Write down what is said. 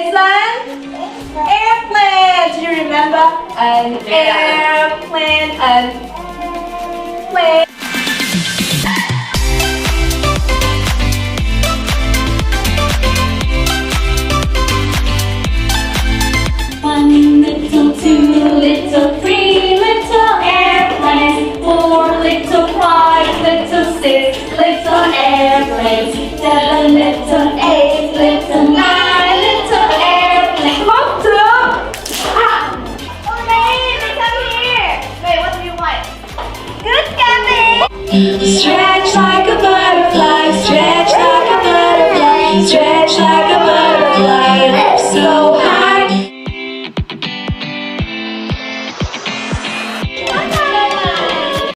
It's an airplane. Do you remember? An airplane. An plane. One little, two little, three little airplanes, four little, five little, six little airplanes, seven little, eight little, nine little airplanes. Come to. Okay, come here. Wait, what do you want? Good, Gabby. Stretch like